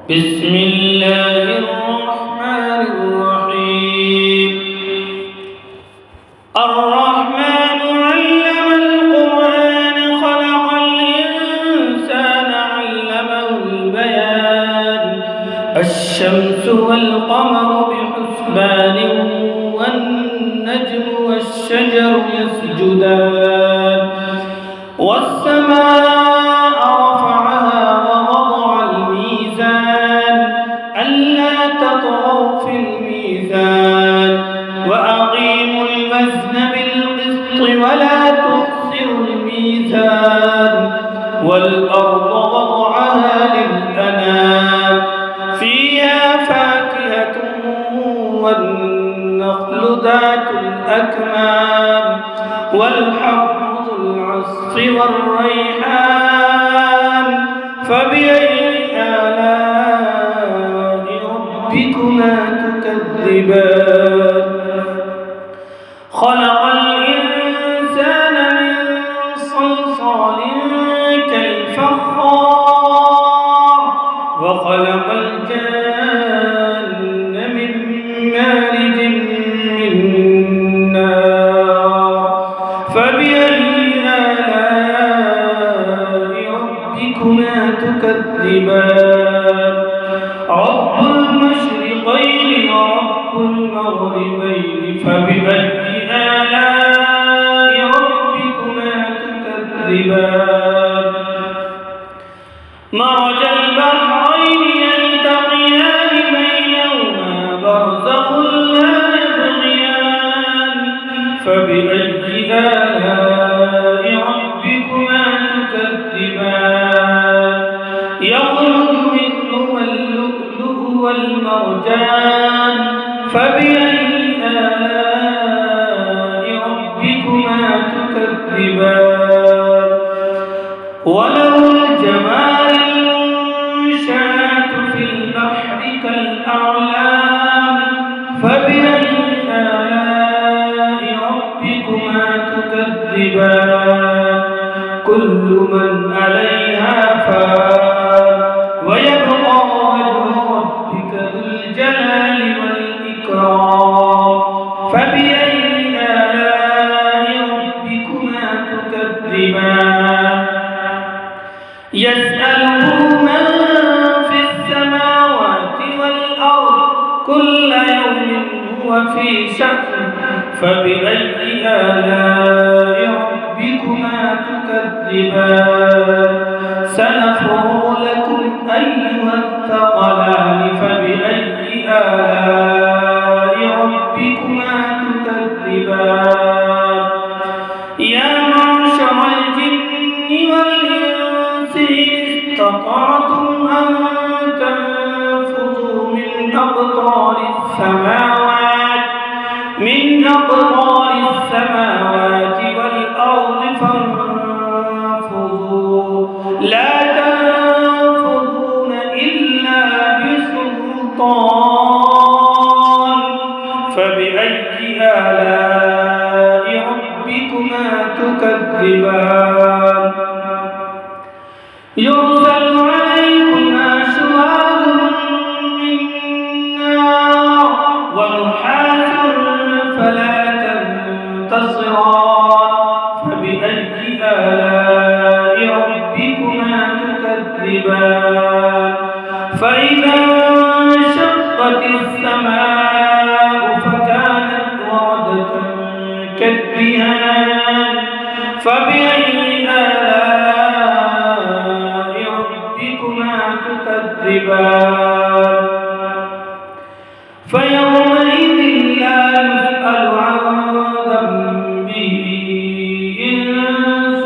بسم الله الرحمن الرحيم الرحمن علم القرآن خلق الإنسان علمه البيان الشمس والقمر بحسبان والنجم والشجر يسجدان والسماء رفعها ووضع الميزان ألا تطغوا في الميزان وأقيموا الوزن بالقسط ولا تخسروا الميزان والأرض وضعها للأنام فيها فاكهة والنخل ذات الأكمام والحب العصف والريحان فبأي آلاء ربكما تكذبان خلق الإنسان من صلصال كالفخار وخلق الجن من مارج من نار فبأي تكذبان رب المشرقين ورب المغربين فبأي آلاء ربكما تكذبان مرج البحرين يلتقيان بينهما برزخ لا يبغيان فبأي آلاء ربكما تكذبان يخرج منهما اللؤلؤ والمرجان فبأي آلاء ربكما تكذبان وله الجوار المنشآت في البحر كالأعلام فبأي آلاء ربكما تكذبان كل من عليها فان ويبقى وجه ربك ذو الجلال والإكرام فبأي آلاء ربكما تكذبان يسأله من في السماوات والأرض كل يوم هو في شأن فبأي آلاء ربكما تكذبان سنفرغ لكم أيها الثقلان فبأي آلاء ربكما تكذبان يا معشر الجن والإنس إن استطعتم أن تنفذوا من أقطار السماوات والأرض فانفذوا لا تنفذون إلا بسلطان فبأي آلاء ربكما تكذبان يرسل عليكما شواظ من نار ونحاس فلا تنتصران فبأي آلاء ربكما تكذبان فإذا انشقت السماء فكانت وردة كالدهان فبأي آلاء ربكما تكذبان فيومئذ لا يسأل عن ذنبه إنس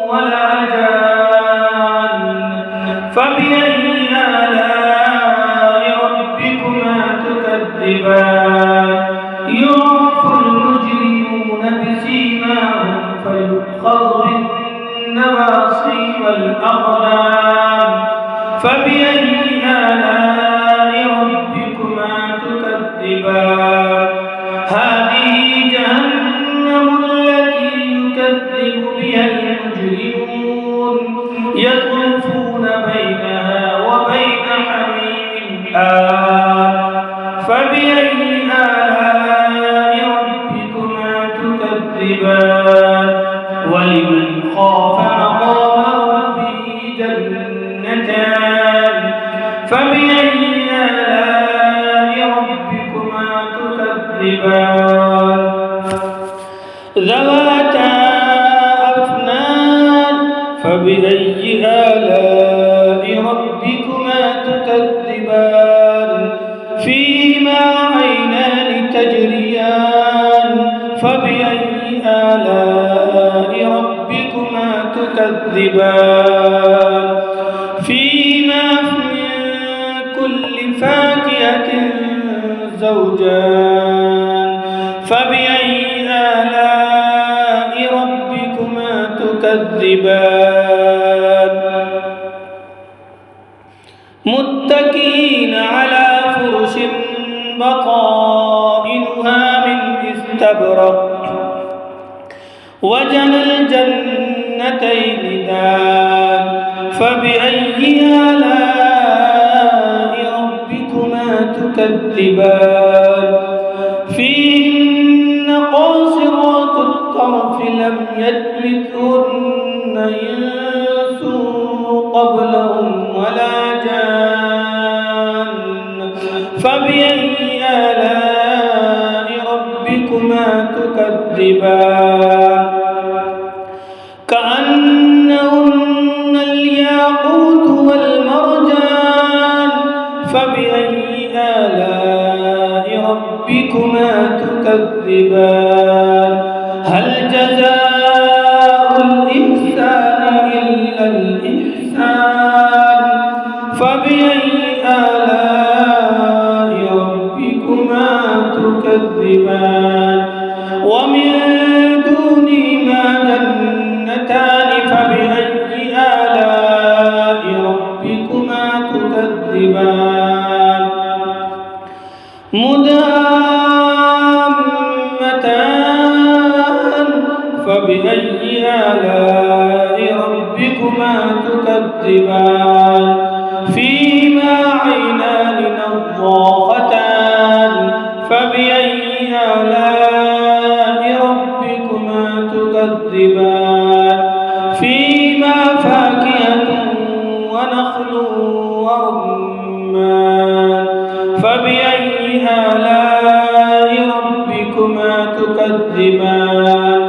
ولا جان فبأي آلاء ربكما تكذبان يعرف المجرمون بسيماهم فيؤخذ بالنواصي والأقدام فبأي آلاء ربكما تكذبان هذه جهنم التي يكذب بها المجرمون يطوفون بينها وبين حميم تكذبان فيهما من كل فاكهة زوجان فبأي آلاء ربكما تكذبان متكئين على فرش بطائنها من استبرق وجنى الجنتين دان فبأي آلاء ربكما تكذبان فيهن قاصرات الطرف لم يطمثهن إنس قبلهم ولا جان فبأي آلاء ربكما تكذبان كأنهن الياقوت والمرجان فبأي آلاء ربكما تكذبان هل جزاء الإحسان إلا الإحسان فبأي آلاء ربكما تكذبان ومن دونهما جنتان فبأي آلاء ربكما تكذبان مدهامتان فبأي آلاء ربكما تكذبان فيهما عينان نضاختان فبأي آلاء ربكما تكذبان فيهما فاكهة ونخل ورمان فبأي آلاء ربكما تكذبان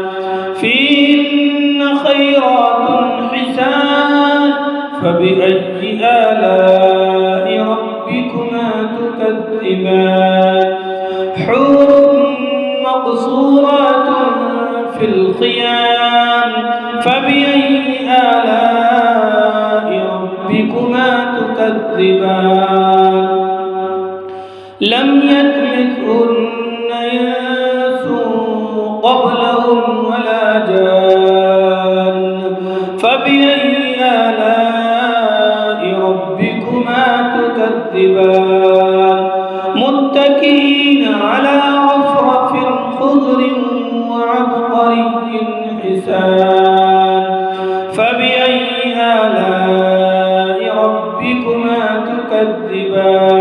فيهن خيرات حسان فبأي آلاء ربكما تكذبان حور مقصورات في الخيام فبأي آلاء ربكما تكذبان لم يطمثهن إنس قبلهم ولا جان فبأي آلاء ربكما تكذبان متكئين على رفرف خضر وعبقري حسان فبأي آلاء ربكما تكذبان